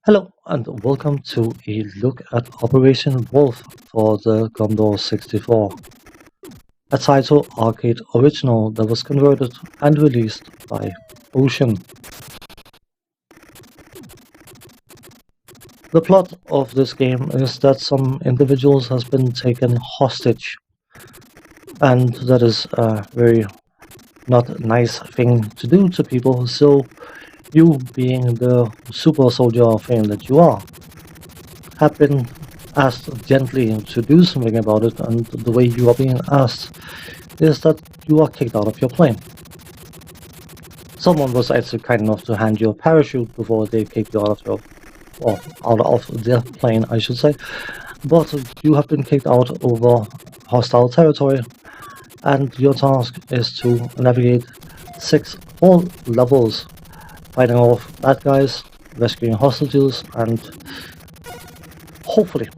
Hello and welcome to a look at Operation Wolf for the Commodore 64, a Taito arcade original that was converted and released by Ocean. The plot of this game is that some individuals has been taken hostage, and that is a very not nice thing to do to people, so you, being the super soldier thing that you are, have been asked gently to do something about it, and the way you are being asked is that you are kicked out of your plane. Someone was actually kind enough to hand you a parachute before they kicked you out of your, or out of their plane, I should say, but you have been kicked out over hostile territory, and your task is to navigate 6 whole levels, fighting off bad guys, rescuing hostages, and hopefully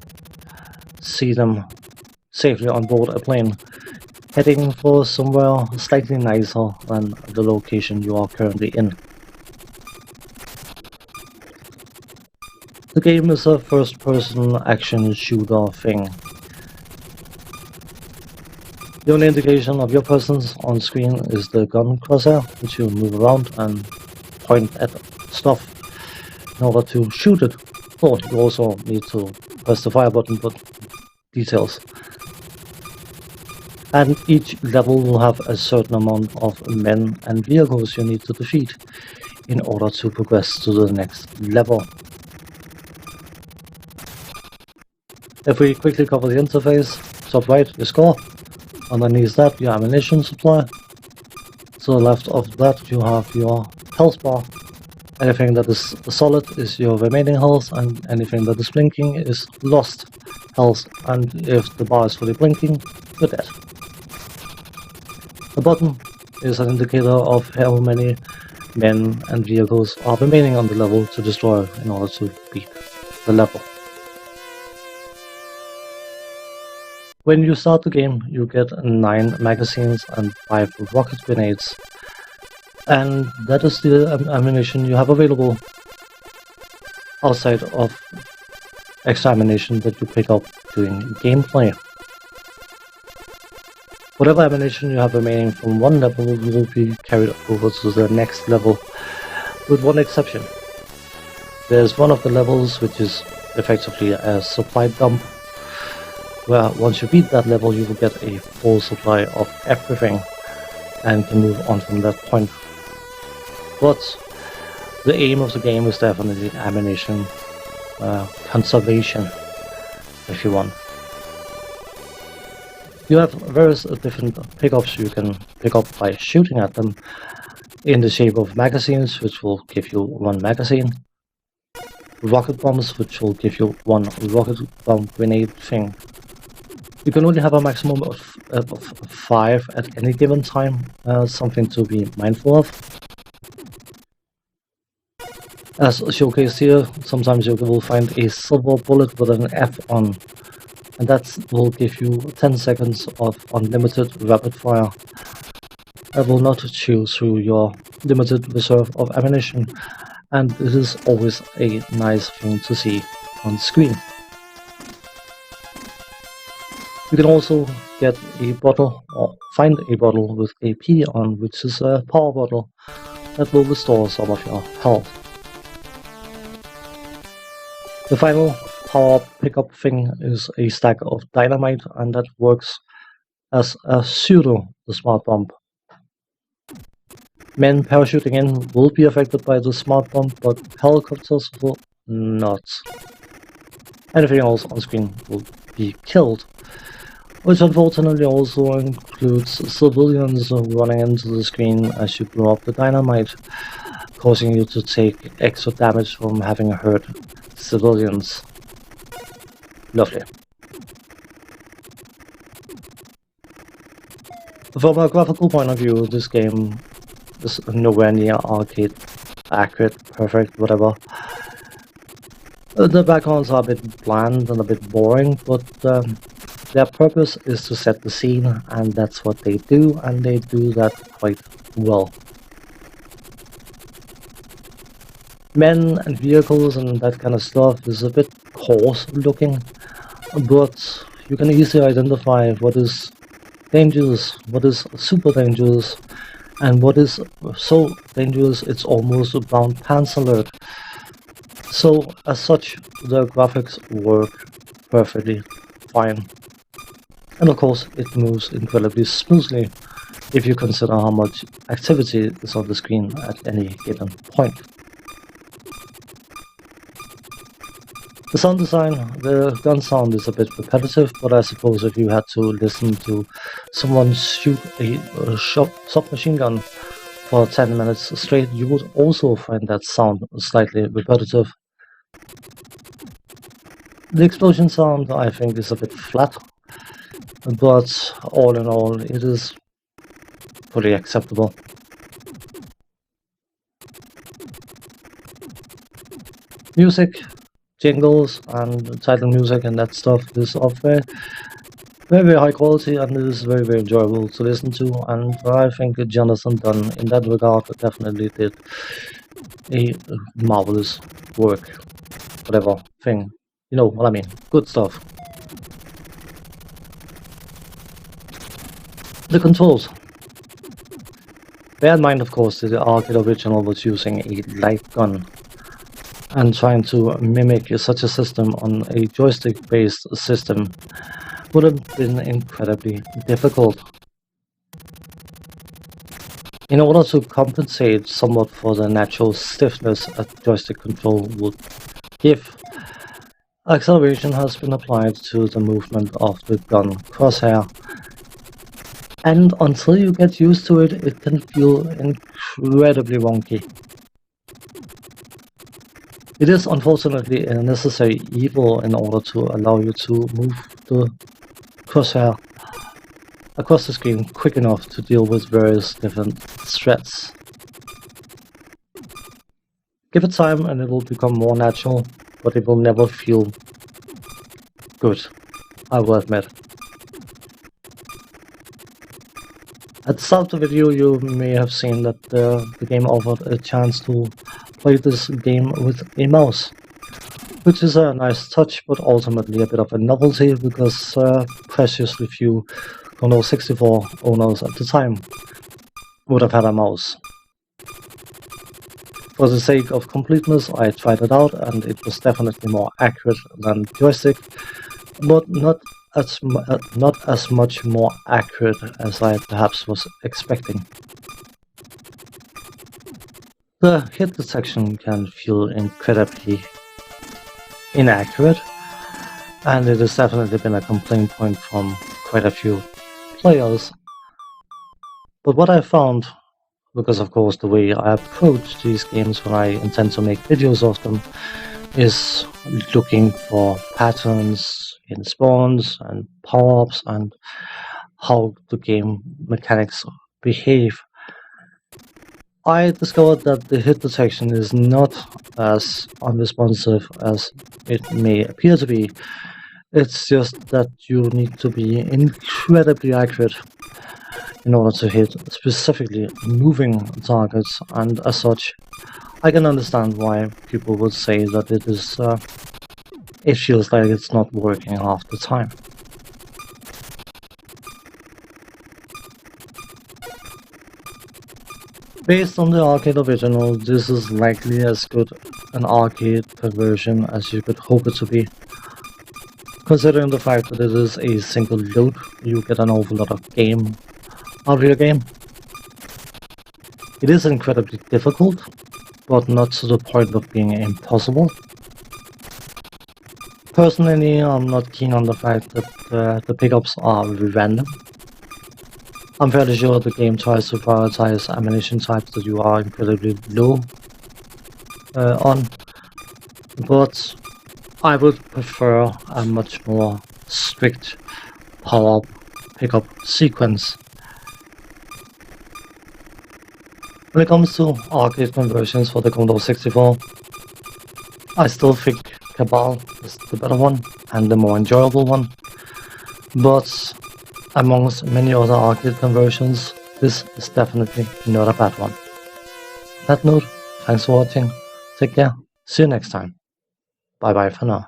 see them safely on board a plane, heading for somewhere slightly nicer than the location you are currently in. The game is a first-person action shooter thing. The only indication of your presence on screen is the gun crosshair, which you move around and point at stuff in order to shoot it. Or you also need to press the fire button, but details. And each level will have a certain amount of men and vehicles you need to defeat in order to progress to the next level. If we quickly cover the interface, top right, your score. Underneath that, your ammunition supply. To the left of that, you have your health bar. Anything that is solid is your remaining health, and anything that is blinking is lost health, and if the bar is fully blinking, you're dead. The button is an indicator of how many men and vehicles are remaining on the level to destroy in order to beat the level. When you start the game, you get 9 magazines and 5 rocket grenades, and that is the ammunition you have available outside of extra ammunition that you pick up during gameplay. Whatever ammunition you have remaining from one level will be carried over to the next level, with one exception. There's one of the levels which is effectively a supply dump, where once you beat that level you will get a full supply of everything and can move on from that point. But the aim of the game is definitely ammunition conservation, if you want. You have various different pickups you can pick up by shooting at them, in the shape of magazines, which will give you 1 magazine, rocket bombs, which will give you 1 rocket bomb grenade thing. You can only have a maximum of 5 at any given time, something to be mindful of. As showcased here, sometimes you will find a silver bullet with an F on, and that will give you 10 seconds of unlimited rapid fire. That will not chew through your limited reserve of ammunition, and it is always a nice thing to see on screen. You can also get a bottle, or find a bottle with a P on, which is a power bottle that will restore some of your health. The final power pickup thing is a stack of dynamite, and that works as a pseudo the smart bomb. Men parachuting in will be affected by the smart bomb, but helicopters will not. Anything else on screen will be killed, which unfortunately also includes civilians running into the screen as you blow up the dynamite, causing you to take extra damage from having hurt civilians. Lovely. From a graphical point of view, this game is nowhere near arcade accurate, perfect, whatever. The backgrounds are a bit bland and a bit boring, but their purpose is to set the scene, and that's what they do, and they do that quite well. Men and vehicles and that kind of stuff is a bit coarse looking, but you can easily identify what is dangerous, what is super dangerous, and what is so dangerous it's almost a brown pants alert. So as such, the graphics work perfectly fine. And of course, it moves incredibly smoothly if you consider how much activity is on the screen at any given point. The sound design, the gun sound is a bit repetitive, but I suppose if you had to listen to someone shoot a submachine gun for 10 minutes straight, you would also find that sound slightly repetitive. The explosion sound, I think, is a bit flat, but all in all, it is fully acceptable. Music, jingles, and title music and that stuff is of very, very high quality, and it is very, very enjoyable to listen to. And I think Jonathan Dunn, in that regard, definitely did a marvelous work. Whatever thing, you know what I mean. Good stuff. The controls. Bear in mind, of course, that the arcade original was using a light gun, and trying to mimic such a system on a joystick-based system would have been incredibly difficult. In order to compensate somewhat for the natural stiffness a joystick control would give, acceleration has been applied to the movement of the gun crosshair, and until you get used to it, it can feel incredibly wonky. It is unfortunately a necessary evil in order to allow you to move the crosshair across the screen quick enough to deal with various different threats. Give it time and it will become more natural, but it will never feel good, I will admit. At the start of the video, you may have seen that the game offered a chance to play this game with a mouse, which is a nice touch, but ultimately a bit of a novelty because preciously few Commodore 64 owners at the time would have had a mouse. For the sake of completeness, I tried it out and it was definitely more accurate than joystick, but not as much more accurate as I perhaps was expecting. The hit detection can feel incredibly inaccurate, and it has definitely been a complaint point from quite a few players. But what I found, because of course the way I approach these games when I intend to make videos of them, is looking for patterns in spawns and power-ups and how the game mechanics behave. I discovered that the hit detection is not as unresponsive as it may appear to be. It's just that you need to be incredibly accurate in order to hit specifically moving targets, and as such, I can understand why people would say that it feels like it's not working half the time. Based on the arcade original, this is likely as good an arcade conversion as you could hope it to be. Considering the fact that it is a single load, you get an awful lot of game out of your game. It is incredibly difficult, but not to the point of being impossible. Personally, I'm not keen on the fact that the pickups are random. I'm fairly sure the game tries to prioritize ammunition types that you are incredibly low on, but I would prefer a much more strict power pickup sequence. When it comes to arcade conversions for the Commodore 64, I still think Cabal is the better one and the more enjoyable one, but amongst many other arcade conversions, this is definitely not a bad one. On that note, thanks for watching, Take care. See you next time. Bye bye for now.